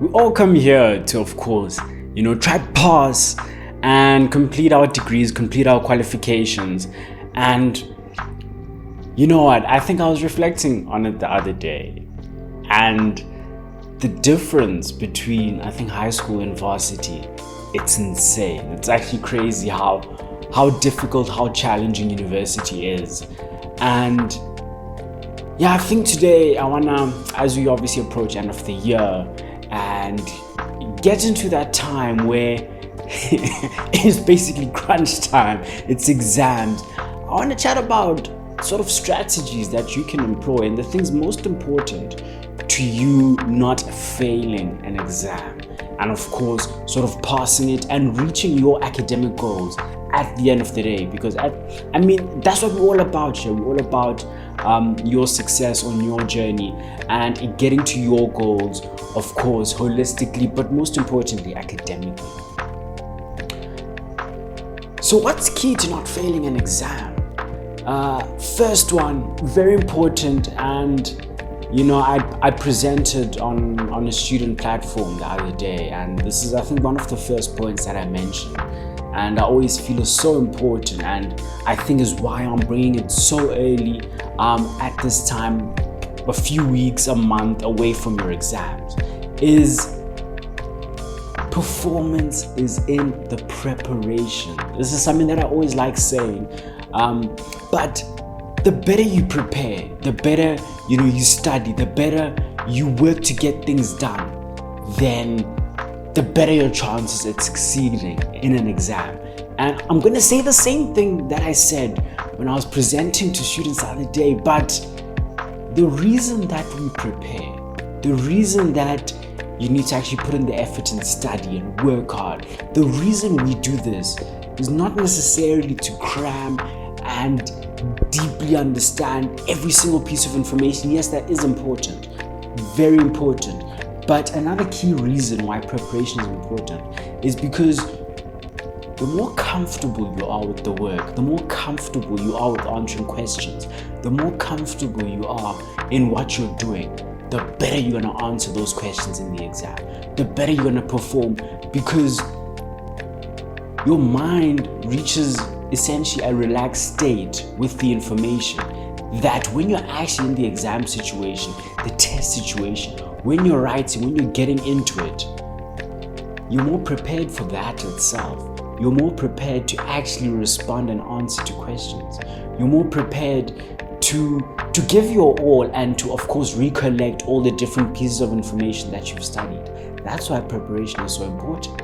We all come here to, of course, try pass and complete our degrees, complete our qualifications. And you know what? I think I was reflecting on it the other day. And the difference between, I think, high school and varsity, it's insane. It's actually crazy how difficult, how challenging university is. And yeah, I think today I wanna, as we obviously approach end of the year and get into that time where it's basically crunch time, it's exams. I wanna chat about sort of strategies that you can employ and the things most important to you not failing an exam, and of course sort of passing it and reaching your academic goals at the end of the day, because I mean that's what we're all about here. We're all about your success on your journey and getting to your goals, of course, holistically, but most importantly academically. So what's key to not failing an exam? First one, very important, and I presented on a student platform the other day, and this is, I think, one of the first points that I mentioned, and I always feel is so important, and I think is why I'm bringing it so early at this time, a few weeks, a month away from your exams, is performance is in the preparation. This is something that I always like saying, but the better you prepare, the better you study, the better you work to get things done, then the better your chances at succeeding in an exam. And I'm going to say the same thing that I said when I was presenting to students the other day, but the reason that we prepare, the reason that you need to actually put in the effort and study and work hard, the reason we do this is not necessarily to cram and deeply understand every single piece of information. Yes, that is important, very important. But another key reason why preparation is important is because the more comfortable you are with the work, the more comfortable you are with answering questions, the more comfortable you are in what you're doing, the better you're going to answer those questions in the exam, the better you're going to perform, because your mind reaches essentially a relaxed state with the information that when you're actually in the exam situation, the test situation, when you're writing, when you're getting into it, you're more prepared for that itself. You're more prepared to actually respond and answer to questions. You're more prepared to give your all and to, of course, recollect all the different pieces of information that you've studied. That's why preparation is so important.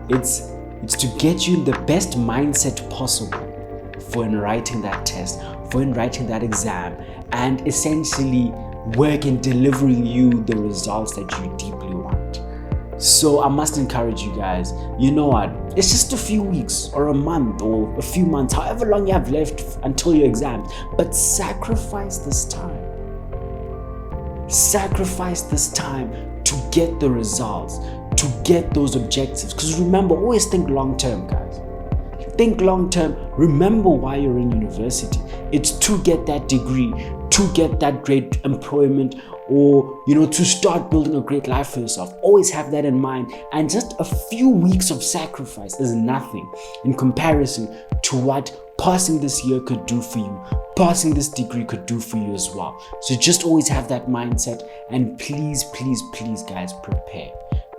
It's to get you in the best mindset possible for in writing that test, for in writing that exam, and essentially work in delivering you the results that you deeply want. So I must encourage you guys, you know what? It's just a few weeks or a month or a few months, however long you have left until your exams, but sacrifice this time. Sacrifice this time to get the results, to get those objectives. Because remember, always think long term, guys. Think long term. Remember why you're in university. It's to get that degree, to get that great employment, or to start building a great life for yourself. Always have that in mind. And just a few weeks of sacrifice is nothing in comparison to what passing this year could do for you, passing this degree could do for you as well. So just always have that mindset, and please, please, please, guys, prepare.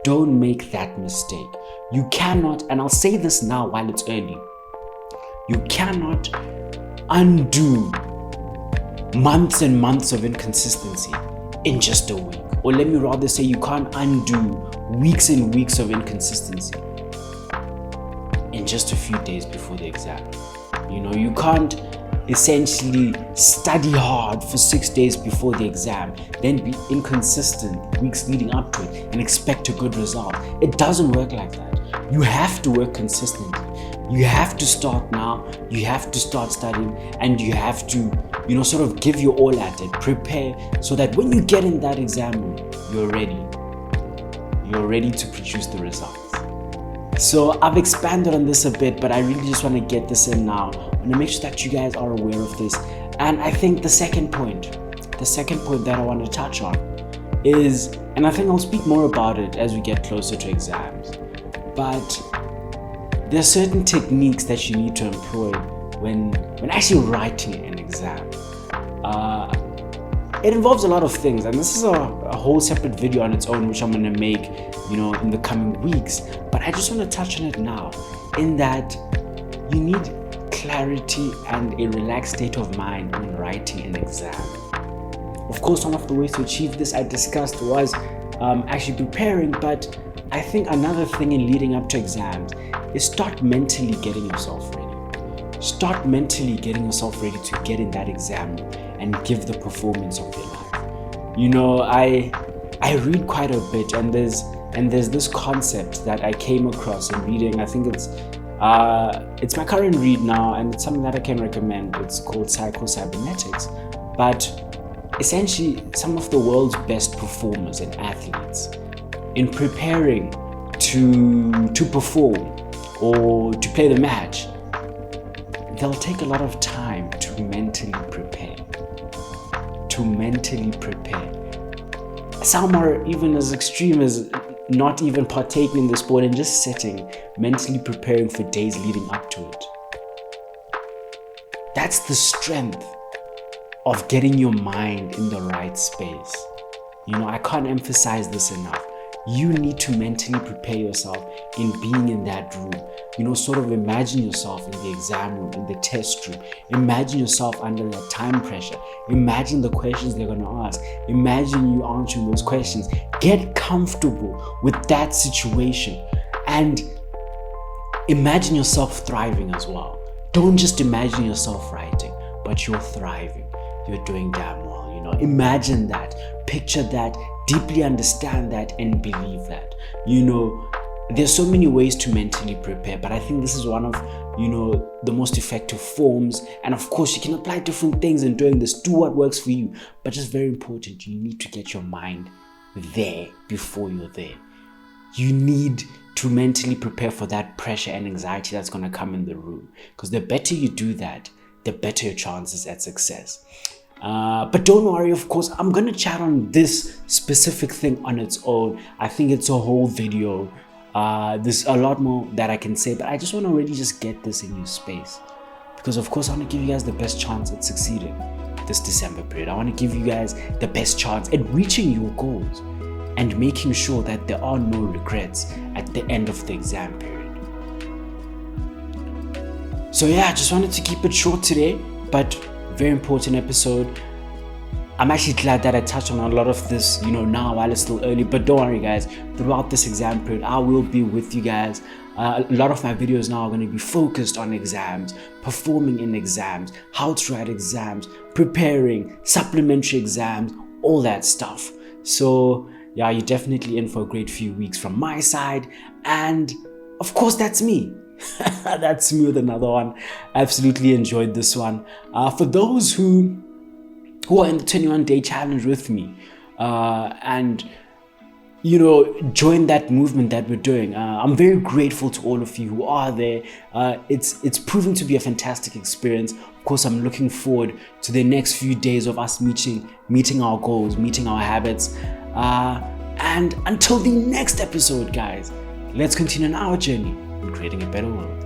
Don't make that mistake. You cannot, and I'll say this now while it's early, you cannot undo months and months of inconsistency in just a week. Or let me rather say, you can't undo weeks and weeks of inconsistency in just a few days before the exam. You can't essentially study hard for 6 days before the exam, then be inconsistent weeks leading up to it and expect a good result. It doesn't work like that. You have to work consistently. You have to start now. You have to start studying, and you have to, sort of give your all at it. Prepare so that when you get in that exam room, you're ready. You're ready to produce the results. So I've expanded on this a bit, but I really just want to get this in now. I want to make sure that you guys are aware of this. And I think the second point that I want to touch on is, and I think I'll speak more about it as we get closer to exams, but there are certain techniques that you need to employ when actually writing an exam. It involves a lot of things, and this is a whole separate video on its own, which I'm going to make, in the coming weeks. But I just want to touch on it now, in that you need clarity and a relaxed state of mind when writing an exam. Of course, one of the ways to achieve this I discussed was actually preparing, but I think another thing in leading up to exams is start mentally getting yourself ready. Start mentally getting yourself ready to get in that exam and give the performance of your life. I read quite a bit, and there's this concept that I came across in reading. I think it's my current read now, and it's something that I can recommend. It's called Psycho-Cybernetics. But essentially, some of the world's best performers and athletes, in preparing to perform or to play the match, they'll take a lot of time to mentally prepare. Some are even as extreme as not even partaking in the sport and just sitting, mentally preparing for days leading up to it. That's the strength of getting your mind in the right space. I can't emphasize this enough. You need to mentally prepare yourself in being in that room. Sort of imagine yourself in the exam room, in the test room. Imagine yourself under that time pressure. Imagine the questions they're going to ask. Imagine you answering those questions. Get comfortable with that situation and imagine yourself thriving as well. Don't just imagine yourself writing, but you're thriving. You're doing damn well. Imagine that, picture that, deeply understand that, and believe that. There's so many ways to mentally prepare, but I think this is one of the most effective forms. And of course, you can apply different things in doing this. Do what works for you, but just very important, you need to get your mind there before you're there. You need to mentally prepare for that pressure and anxiety that's going to come in the room, because the better you do that, the better your chances at success. But don't worry, of course, I'm going to chat on this specific thing on its own. I think it's a whole video. There's a lot more that I can say, but I just want to really just get this in your space. Because of course, I want to give you guys the best chance at succeeding this December period. I want to give you guys the best chance at reaching your goals and making sure that there are no regrets at the end of the exam period. So yeah, I just wanted to keep it short today, but very important episode. I'm actually glad that I touched on a lot of this, now while it's still early. But don't worry, guys. Throughout this exam period, I will be with you guys. A lot of my videos now are going to be focused on exams, performing in exams, how to write exams, preparing, supplementary exams, all that stuff. So yeah, you're definitely in for a great few weeks from my side. And of course, that's me. That's me with another one. Absolutely enjoyed this one. For those who are in the 21-day challenge with me and join that movement that we're doing, I'm very grateful to all of you who are there. It's proving to be a fantastic experience. Of course, I'm looking forward to the next few days of us meeting our goals, meeting our habits, and until the next episode, guys, let's continue on our journey in creating a better world.